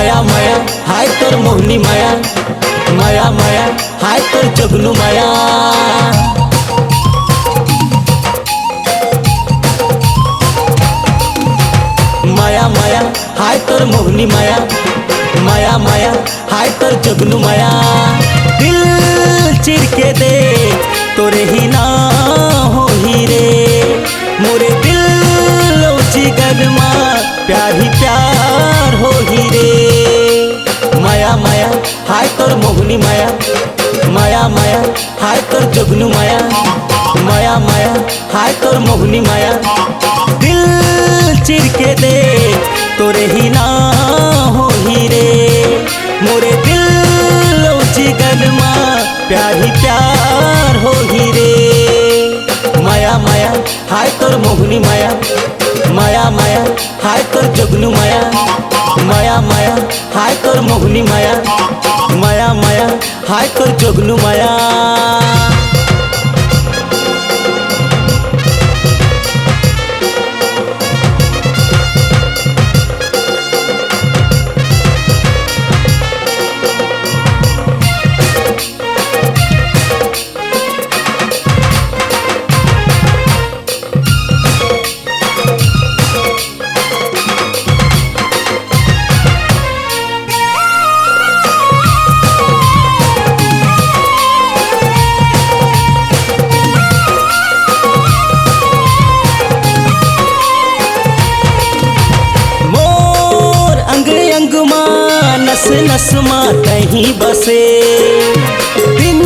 माया माया हाय तोर मोहनी माया, माया माया हाय तोर जगनू माया। माया माया हाय तोर मोहनी माया, माया माया हाय तोर जगनू माया। दिल चिर के दे तोरे ही ना हो ही रे, मोरे दिल जिगर माँ प्यार ही प्यार हो ही रे। माया माया हाय तोर मोहनी माया, माया माया हाय तोर जगनू माया। माया माया हाय तोर मोहनी माया। दिल चिर के दे तोरे ही ना हो ही रे, मोरे दिल जिगर माँ प्यार ही प्यार हो ही रे। माया माया हाय तोर मोहनी माया, माया माया हाय तोर जगनू माया। माया माया हाय तोर मोहनी माया, माया माया हाय तोर जगनू माया। नस नस माँ कहीं बसे, दिन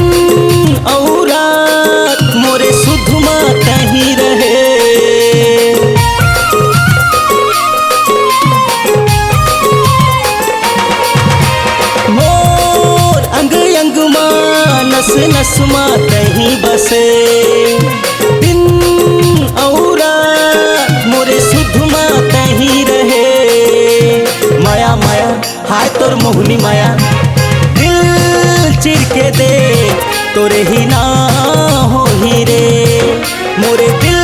और रात मोरे सुध माँ कहीं रहे। मोर अंग अंग माँ नस नस माँ कहीं बसे, दिन और रात मोरे सुध माँ कहीं रहे। माया माया हाय तोर मोहनी माया। दिल चिर के दे तोरे ही ना हो ही रे, मोरे दिल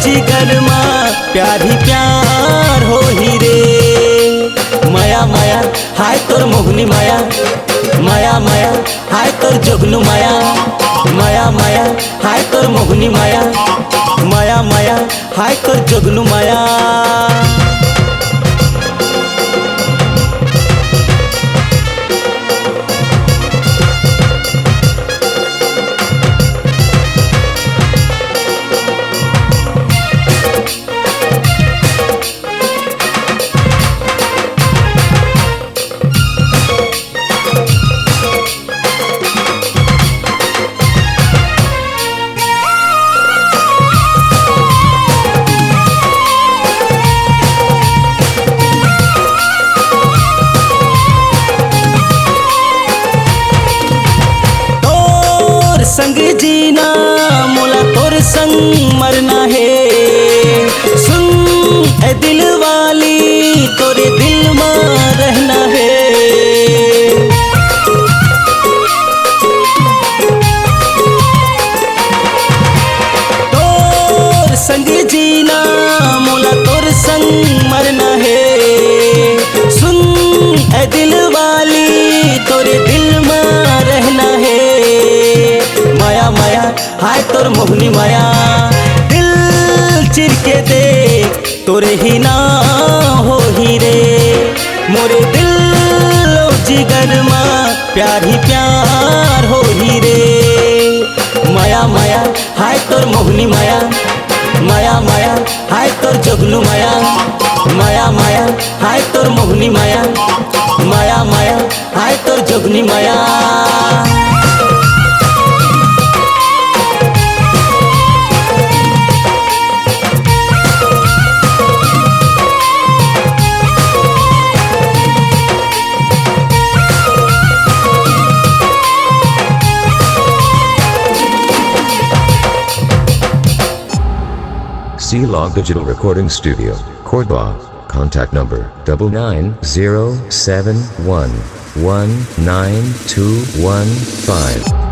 जिगर माँ प्यार ही प्यार हो ही रे। माया माया हाय तोर मोहनी माया, माया माया हाय तोर जगनू माया। माया माया हाय तोर मोहनी माया, माया माया हाय तोर जगनू माया। संग जीना मोला तोर संग मरना है, सुन ए दिल वाली तोरे दिल में रहना है। तोर संग जीना मोला तोर संग मरना है, सुन ए दिल वाली तोरे दिल में रहना है। माया माया हाय तोर मोहनी माया। दिल चिर के दे तोरे ही ना हो ही रे, मोरे दिल जिगर माँ प्यार ही प्यार हो ही रे। माया माया हाय तोर मोहनी माया, माया माया हाय तोर जगनू माया। माया माया हाय तोर मोहनी माया, माया माया हाय तोर जगनी माया। C-Log Digital Recording Studio, Cordoba. Contact number 99071192115.